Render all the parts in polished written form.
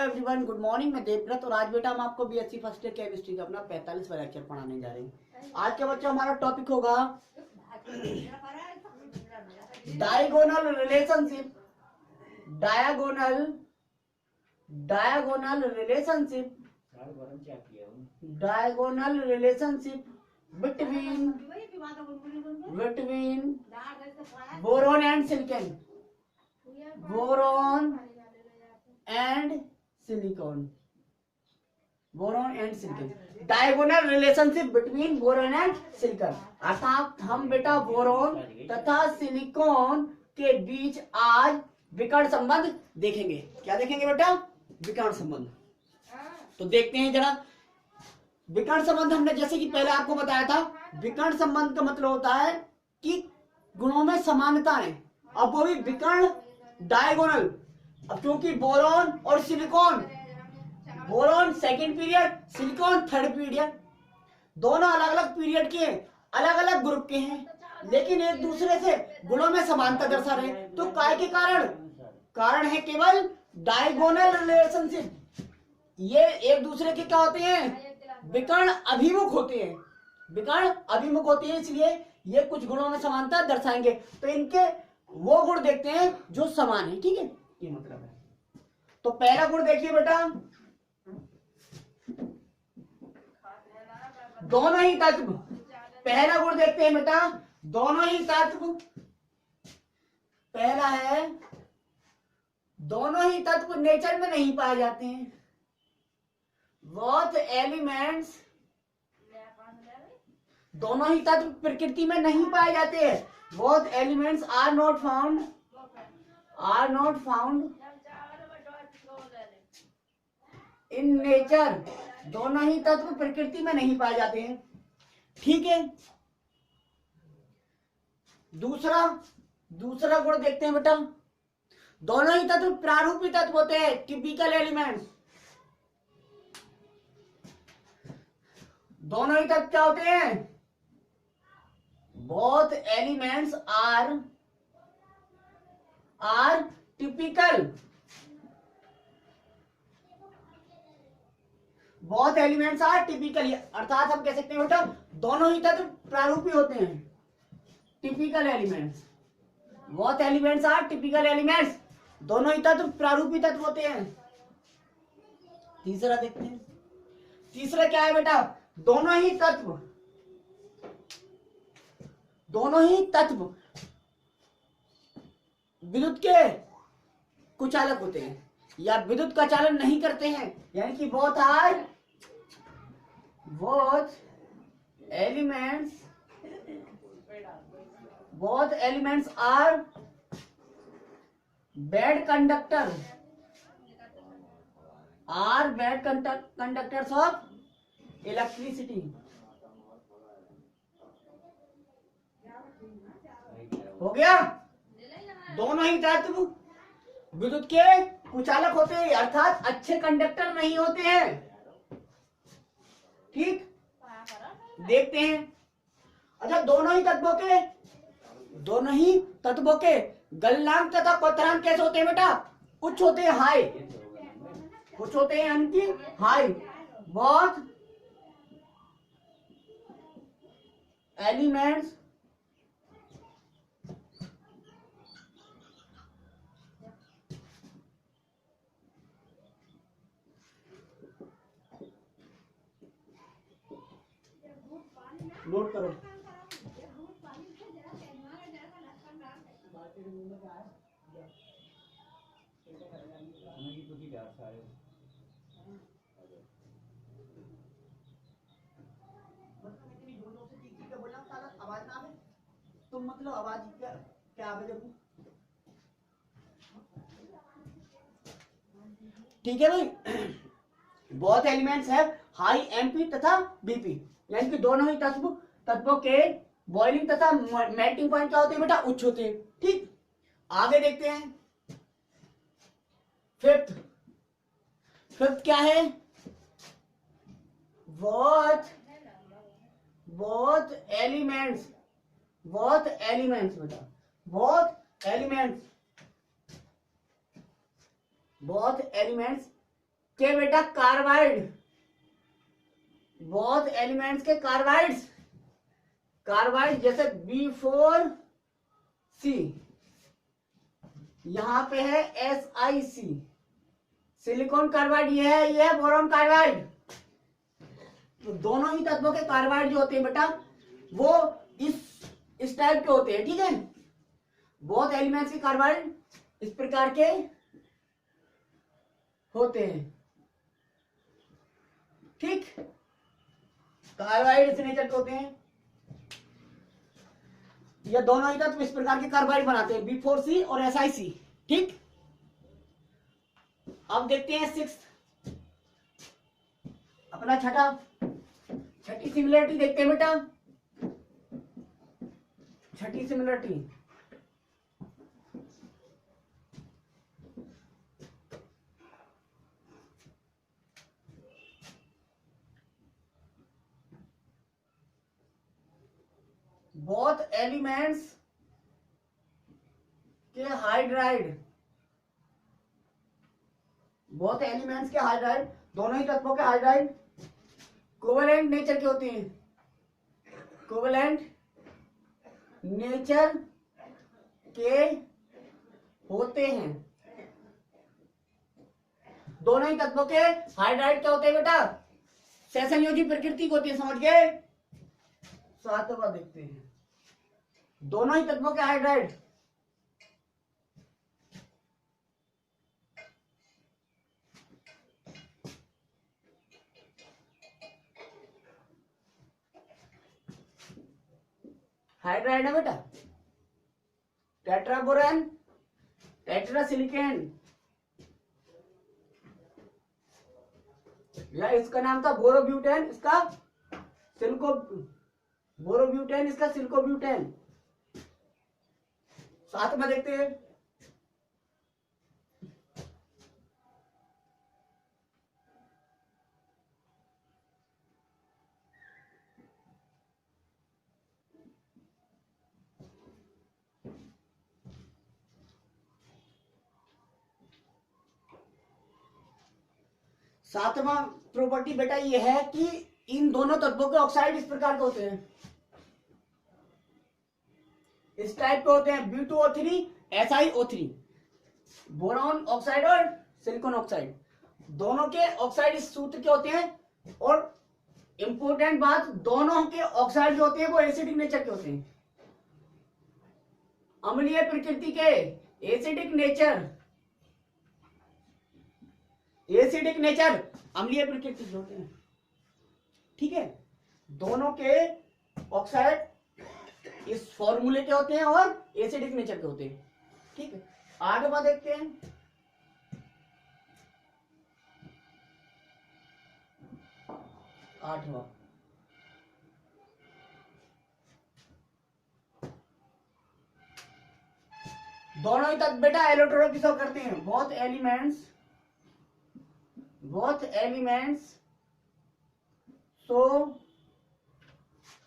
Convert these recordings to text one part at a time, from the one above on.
Everyone, good morning. मैं देवव्रत और आज बेटा हम आपको बीएससी फर्स्ट ईयर केमिस्ट्री का अपना 45वां लेक्चर पढ़ाने जा रहे हैं। आज के बच्चों हमारा टॉपिक होगा diagonal relationship. Diagonal relationship diagonal relationship between boron and silicon. Boron and silicon. Boron and silicon. Diagonal relationship between boron and silicon, अर्थात हम बेटा बोरोन तथा सिलिकॉन के बीच आज विकर्ण संबंध देखेंगे। क्या देखेंगे बेटा? विकर्ण संबंध। तो देखते हैं जरा। विकर्ण संबंध हमने जैसे कि पहले आपको बताया था, विकर्ण संबंध का मतलब होता है कि गुणों में समानता है, अब वो भी विकर्ण डायगोनल। अब क्योंकि बोरोन और silicon, boron second period, silicon third period, दोनों अलग अलग पीरियड के अलग अलग ग्रुप के हैं, लेकिन एक दूसरे से गुणों में समानता दर्शा रहे। तो काय के कारण है केवल डायगोनल रिलेशनशिप। ये एक दूसरे के क्या होते हैं? विकर्ण अभिमुख होते हैं। विकर्ण अभिमुख होते हैं, इसलिए ये कुछ गुणों में समानता दर्शाएंगे। तो इनके वो गुण देखते हैं जो समान है। ठीक है, ये मतलब है। तो पहला गुण देखिए बेटा, दोनों ही तत्व। पहला गुण देखते हैं बेटा, दोनों ही तत्व। पहला है दोनों ही तत्व नेचर में नहीं पाए जाते हैं। बोथ एलिमेंट्स, दोनों ही तत्व प्रकृति में नहीं पाए जाते हैं। Both elements are not found in nature. दोनों ही तत्व प्रकृति में नहीं पाए जाते हैं। ठीक है। दूसरा गुण देखते हैं बेटा, दोनों ही तत्व प्रारूपी तत्व होते हैं, टिपिकल एलिमेंट्स। दोनों ही तत्व क्या होते हैं? Both elements are typical. Both elements are typical, अर्थात हम कह सकते हैं बेटा दोनों ही तत्व प्रारूपी होते हैं, typical elements. Both elements are typical elements, दोनों ही तत्व प्रारूपी तत्व होते हैं। तीसरा देखते हैं। तीसरा क्या है बेटा? दोनों ही तत्व विद्युत के कुचालक होते हैं या विद्युत का चालन नहीं करते हैं, यानी कि both elements are bad conductors of electricity. हो गया? दोनों ही तत्व विद्युत के कुचालक होते हैं, अर्थात अच्छे कंडक्टर नहीं होते हैं। ठीक, देखते हैं। अच्छा, दोनों ही तत्वों के गलनांक तथा क्वथनांक कैसे होते हैं बेटा? उच्च होते हैं, हाई। कुछ होते हैं यानी कि हाई। बोथ एलिमेंट्स नोट करो। आवाज ना आवे, तुम मतलब आवाज क्या आवे जब? ठीक है भाई। बोथ एलिमेंट्स है हाई एमपी तथा बीपी, यानी कि दोनों ही तत्वों के बॉइलिंग तथा मेल्टिंग पॉइंट क्या होते हैं बेटा? उच्च होते हैं। ठीक, आगे देखते हैं। फिफ्थ क्या है? बोथ एलिमेंट्स बेटा, बोथ एलिमेंट्स के बेटा कार्बाइड, बहुत एलिमेंट्स के कार्बाइड्स, कार्बाइड जैसे B4C, यहां पे है SiC, सिलिकॉन कार्बाइड ये है बोरॉन कार्बाइड। तो दोनों ही तत्वों के कार्बाइड जो होते हैं बेटा वो इस टाइप के होते हैं, ठीक है। बहुत एलिमेंट्स के कार्बाइड इस प्रकार के होते हैं, ठीक। कार्बाइड इस नेचर के होते हैं, ये दोनों ही तत्व इस प्रकार के कार्बाइड बनाते हैं, B4C और SiC, ठीक। अब देखते हैं सिक्स्थ, अपना छठी सिमिलरिटी देखते हैं बेटा। छठी सिमिलरिटी, बोथ एलिमेंट्स के हाइड्राइड, बोथ एलिमेंट्स के हाइड्राइड, दोनों ही तत्वों के हाइड्राइड कोवेलेंट नेचर के होते हैं, कोवेलेंट नेचर के होते हैं। दोनों ही तत्वों के हाइड्राइड क्या होते हैं बेटा, सहसंयोजी प्रकृति होती है, समझ गए। सातवां देखते हैं, दोनों ही तत्वों के हाइड्राइड हाइड्राइड है बेटा, टेट्राबोरन, टेट्रासिलिकेन, या इसका नाम था बोरोब्यूटेन, इसका सिल्को, बोरोब्यूटेन इसका सिल्कोब्यूटेन। साथ में देखते हैं, सातवां प्रॉपर्टी बेटा ये है कि इन दोनों तत्वों के ऑक्साइड इस प्रकार के होते हैं, इस टाइप के होते हैं, B2O3 SiO3, बोरॉन ऑक्साइड और सिलिकॉन ऑक्साइड, दोनों के ऑक्साइड इस सूत्र के होते हैं। और इंपॉर्टेंट बात, दोनों के ऑक्साइड जो होते हैं वो एसिडिक नेचर के होते हैं, अम्लीय प्रकृति के, एसिडिक नेचर, एसिडिक नेचर, अम्लीय प्रकृति के होते हैं, ठीक है। दोनों के ऑक्साइड इस फॉर्मूले के होते हैं और एसिडिक नेचर के होते हैं, ठीक है। आठवां देखते हैं, आठवां, दोनों ही तक बेटा एलोट्रोपी शो करते हैं, बोथ एलिमेंट्स शो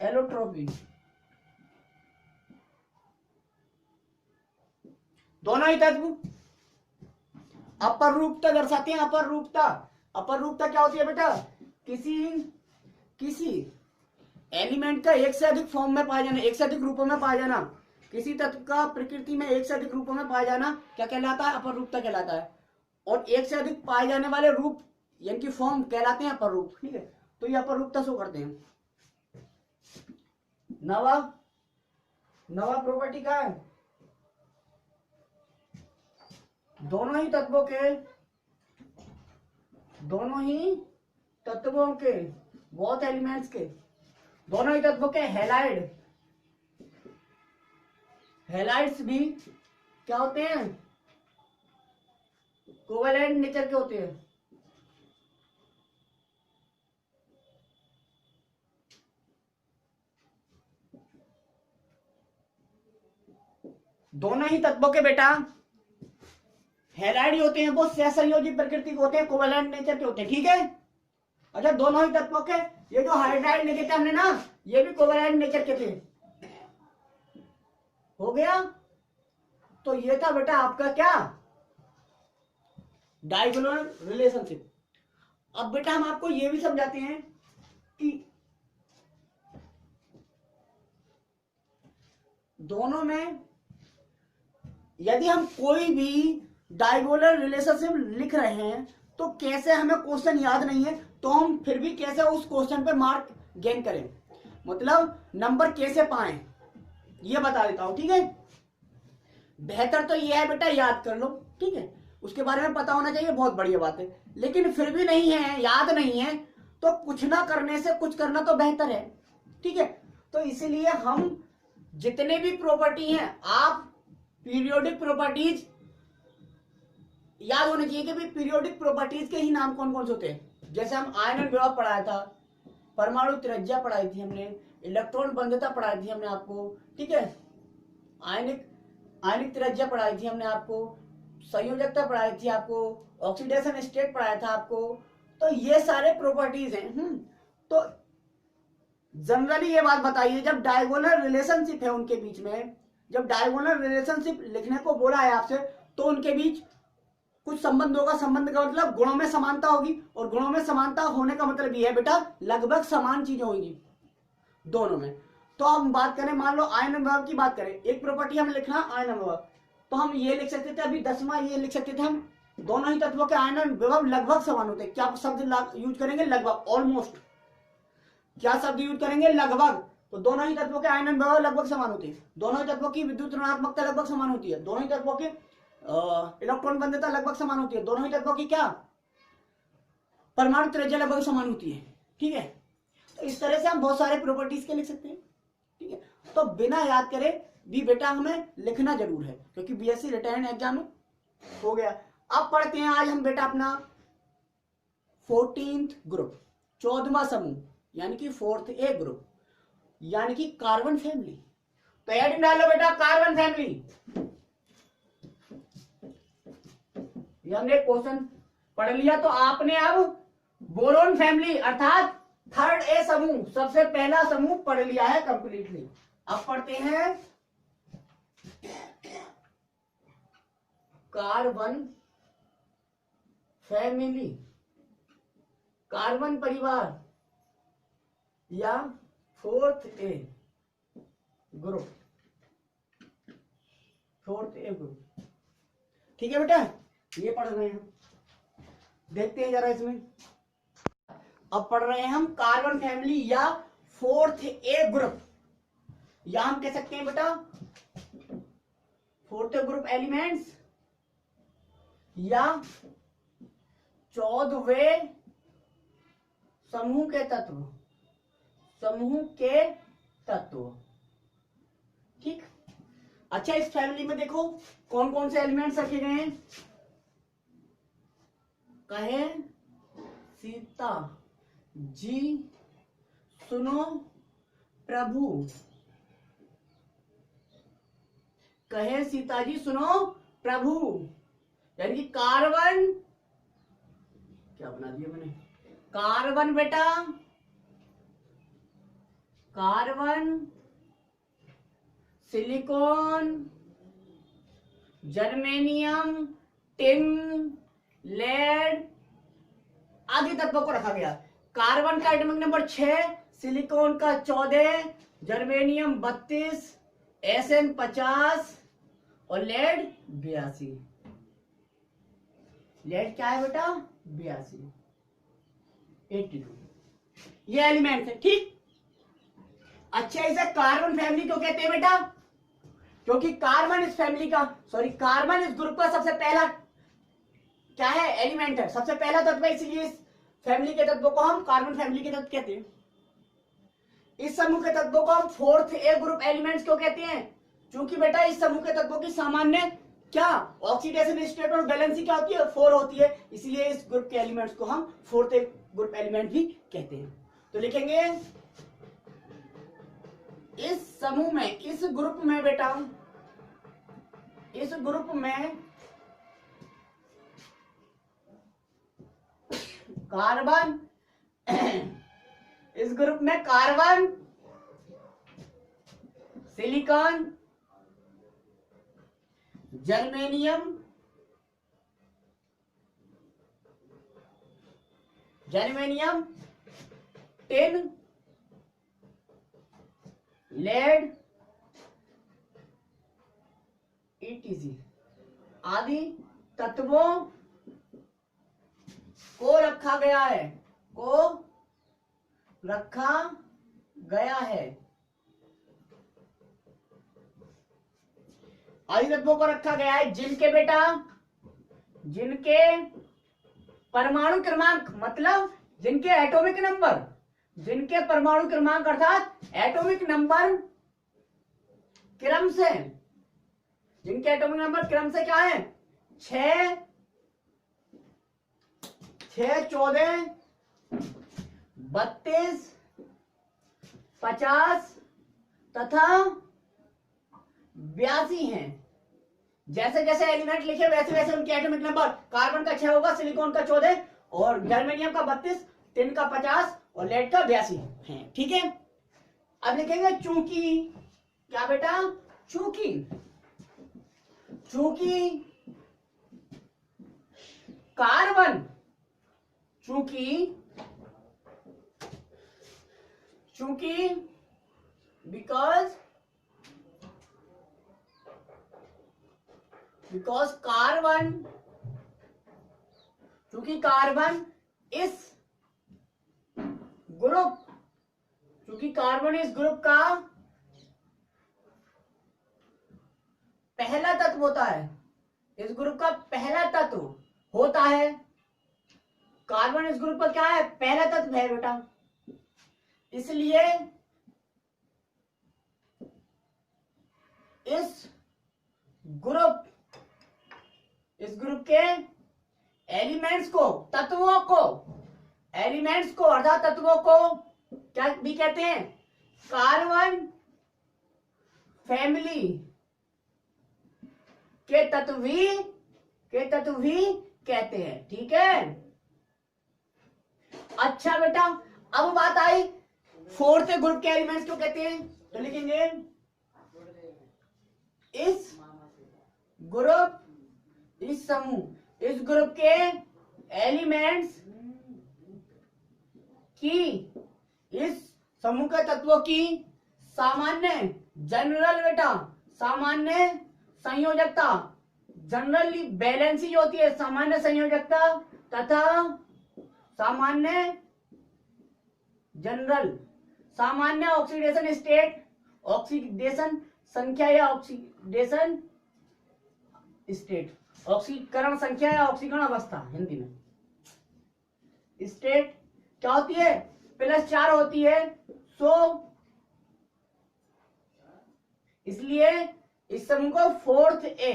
एलोट्रोपी, दोनों ही तत्व अपर रूपता दर्शाते हैं, अपर रूपता, अपर रूपता क्या होती है बेटा, किसी एलिमेंट का एक से अधिक फॉर्म में पाया जाना, एक से अधिक रूपों में पाया जाना, किसी तत्व का प्रकृति में एक से अधिक रूपों में पाया जाना क्या कहलाता है, अपर रूपता कहलाता है। और एक से अधिक पाए जाने वाले रूप यानी कि फॉर्म कहलाते हैं अपर रूप, ठीक है। तो ये अपर रूपता शो करते हैं। नवा प्रॉपर्टी का है, दोनों ही तत्वों के बोथ एलिमेंट्स के, दोनों ही तत्वों के हैलाइड्स भी क्या होते हैं, कोवेलेंट नेचर के होते हैं। दोनों ही तत्वों के बेटा हैलाइड होते हैं, वो सहसंयोजी प्रकृति के होते हैं, कोवेलेंट नेचर के होते हैं, ठीक है। अच्छा, दोनों ही तत्वों के ये जो हाइड्राइड लेके थे हमने ना, ये भी कोवेलेंट नेचर के थे, हो गया। तो ये था बेटा आपका क्या, डायगोनल रिलेशनशिप। अब बेटा हम आपको ये भी समझाते हैं कि दोनों में यदि हम कोई भी डायगोनल रिलेशनशिप लिख रहे हैं तो कैसे, हमें क्वेश्चन याद नहीं है तो हम फिर भी कैसे उस क्वेश्चन पे मार्क गेन करें, मतलब नंबर कैसे पाएं, ये बता देता हूं। ठीक है, बेहतर तो ये है बेटा याद कर लो, ठीक है, उसके बारे में पता होना चाहिए, बहुत बढ़िया बात है। लेकिन फिर भी नहीं है, याद नहीं है, तो कुछ ना करने से कुछ करना तो बेहतर है। ठीक है, तो इसीलिए हम जितने भी प्रॉपर्टी हैं, आप पीरियोडिक प्रॉपर्टीज याद होने चाहिए कि भाई पीरियोडिक प्रॉपर्टीज के ही नाम कौन कौन से होते हैं। जैसे हम आयनन विभव पढ़ाया था, परमाणु त्रिज्या पढ़ाई थी हमने, इलेक्ट्रॉन बंधुता पढ़ाई थी हमने आपको, ठीक है, आयनिक त्रिज्या पढ़ाई थी हमने आपको, संयोजकता पढ़ाई थी आपको, ऑक्सीडेशन स्टेट पढ़ाया था आपको। तो ये सारे प्रॉपर्टीज हैं। तो जनरली ये बात बताइए, जब डायगोनल रिलेशनशिप है उनके बीच में, जब डायगोनल रिलेशनशिप लिखने को बोला है आपसे, तो उनके बीच कुछ संबंध होगा। संबंध का मतलब गुणों में समानता होगी, और गुणों में समानता होने का मतलब ये है बेटा लगभग समान चीजें होंगी दोनों में। तो हम बात करें, मान लो आयनन विभव की बात करें, एक प्रॉपर्टी हमें लिखना आयनन विभव, तो हम ये लिख सकते थे, अभी 10वां ये लिख सकते थे हम, दोनों ही तत्वों के आयनन विभव लगभग समान होते हैं। क्या शब्द यूज करेंगे? लगभग, ऑलमोस्ट। क्या शब्द यूज करेंगे? लगभग। तो दोनों ही तत्वों के आयनन विभव लगभग समान होते हैं, दोनों ही तत्वों की विद्युत ऋणात्मकता लगभग समान होती है, दोनों ही तत्वों की इलेक्ट्रॉन बंधुता लगभग समान होती है, दोनों ही तत्वों की क्या परमाणु त्रिज्या लगभग समान होती है। ठीक है, तो इस तरह से हम बहुत सारे प्रॉपर्टीज के लिख सकते हैं। ठीक है, तो बिना याद करे भी बेटा हमें लिखना जरूर है, क्योंकि बीएससी रिटर्न एग्जाम में हो गया। अब पढ़ते हैं आज हम बेटा अपना 14th ग्रुप, 14वां समूह, यानी कि 4th ए ग्रुप, यानी कि कार्बन फैमिली। तो हेडिंग डालो बेटा कार्बन फैमिली। हमने क्वेश्चन पढ़ लिया, तो आपने अब बोरोन फैमिली अर्थात 3rd ए समूह, सबसे पहला समूह पढ़ लिया है कंप्लीटली। अब पढ़ते हैं कार्बन फैमिली, कार्बन परिवार या 4th ए ग्रुप, 4th ए ग्रुप। ठीक है बेटा, ये पढ़ रहे हैं, देखते हैं जरा इसमें। अब पढ़ रहे हैं हम कार्बन फैमिली या 4th ए ग्रुप, या हम कह सकते हैं बेटा 4th ग्रुप एलिमेंट्स या 14वें समूह के तत्व, समूह के तत्व। ठीक, अच्छा इस फैमिली में देखो कौन कौन से एलिमेंट्स रखे गए हैं। कहे सीता जी सुनो प्रभु, कहे सीता जी सुनो प्रभु, यानी कि कार्बन, क्या बना दिया मैंने, कार्बन बेटा, carbon, silicon, germanium, tin, lead आदि तत्वों को रखा गया। कार्बन का एटॉमिक नंबर 6, सिलिकॉन का 14, जर्मेनियम 32, एसएन 50 और लेड 82। लेड क्या है बेटा? 82, 82। ये एलिमेंट है। ठीक, अच्छा इसे कार्बन फैमिली क्यों कहते हैं बेटा? क्योंकि कार्बन इस फैमिली का, सॉरी कार्बन इस ग्रुप का सबसे पहला क्या है? एलिमेंट है, सबसे पहला तत्व है, इसलिए इस फैमिली के तत्वों को हम कार्बन फैमिली के तत्व कहते हैं। इस समूह के तत्वों को हम 4th ए ग्रुप एलिमेंट्स क्यों कहते हैं? क्योंकि बेटा इस समूह के तत्वों की सामान्य क्या ऑक्सीडेशन स्टेट और वैलेंसी क्या होती है? 4 होती है, इसलिए इस ग्रुप के एलिमेंट्स को हम 4th ए ग्रुप एलिमेंट भी कहते हैं। तो लिखेंगे इस समूह में, इस ग्रुप में बेटा, इस ग्रुप में कार्बन, इस ग्रुप में carbon, silicon, germanium, germanium, tin, lead, ETC आदि तत्वों को रखा गया है, आदि तत्वों को रखा गया है जिनके परमाणु क्रमांक, मतलब जिनके एटॉमिक नंबर, जिनके परमाणु क्रमांक अर्थात एटॉमिक नंबर क्रम से, जिनके एटॉमिक नंबर क्रम से क्या है, 6, 14, 32, 50 तथा 82 हैं। जैसे जैसे एलिमेंट लिखे वैसे वैसे उनके एटॉमिक नंबर, कार्बन का 6 होगा, सिलिकॉन का 14 और जर्मेनियम का 32, टिन का 50 और लेड का 82 है। ठीक है, अब लिखेंगे चूंकि, क्या बेटा, चूंकि कार्बन, चूंकि बिकॉज कार्बन, चूंकि कार्बन इस ग्रुप, चूंकि कार्बन इस ग्रुप का पहला तत्व होता है, इस ग्रुप का पहला तत्व होता है, कार्बन इस ग्रुप का क्या है, पहला तत्व है बेटा, इसलिए इस ग्रुप के एलिमेंट्स को, तत्वों को अर्थात तत्वों को क्या भी कहते हैं, कार्बन फैमिली के तत्व भी कहते हैं। ठीक है, अच्छा बेटा, अब बात आई फोर्थ ग्रुप के एलिमेंट्स क्यों कहते हैं, तो लिखेंगे इस ग्रुप, इस समूह, इस ग्रुप के एलिमेंट्स की, इस समूह के तत्वों की सामान्य, जनरल बेटा, सामान्य संयोजकता, जनरली बैलेंसी जो होती है, सामान्य संयोजकता तथा सामान्य ऑक्सीडेशन स्टेट, ऑक्सीडेशन संख्या या ऑक्सीडेशन स्टेट, ऑक्सीकरण संख्या या ऑक्सीकरण अवस्था हिंदी में, स्टेट क्या होती है, +4 होती है। इसलिए इस समूह को फोर्थ ए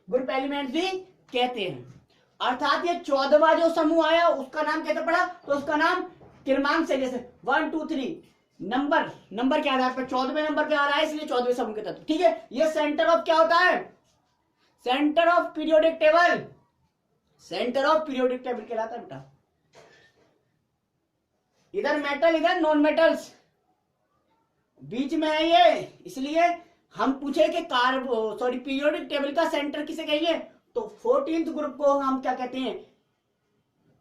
ग्रुप एलिमेंट भी कहते हैं। अर्थात ये 14वां जो समूह आया उसका नाम कैसे पड़ा, तो उसका नाम क्रमांक से, जैसे 1 2 3 नंबर के आधार पर 14वें नंबर पे आ रहा है, इसलिए 14वें समूह के तत्व। ठीक है, ये सेंटर ऑफ क्या होता है, centre of periodic table, centre of periodic table कहलाता है बेटा। इधर मेटल, इधर नॉन मेटल्स बीच में है ये, इसलिए हम पूछे कि पीरियोडिक टेबल का सेंटर किसे कहेंगे, तो 14th ग्रुप को हम क्या कहते हैं,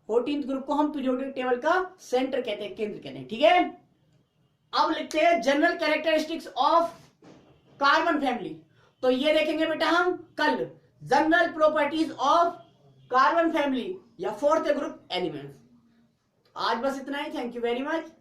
14th ग्रुप को हम पीरियोडिक टेबल का सेंटर कहते हैं, केंद्र कहते हैं। ठीक है, अब लिखते हैं general characteristics of carbon family. तो ये देखेंगे बेटा हम कल, general properties of carbon family या फोर्थ ग्रुप एलिमेंट्स। आज बस इतना ही, थैंक यू वेरी मच।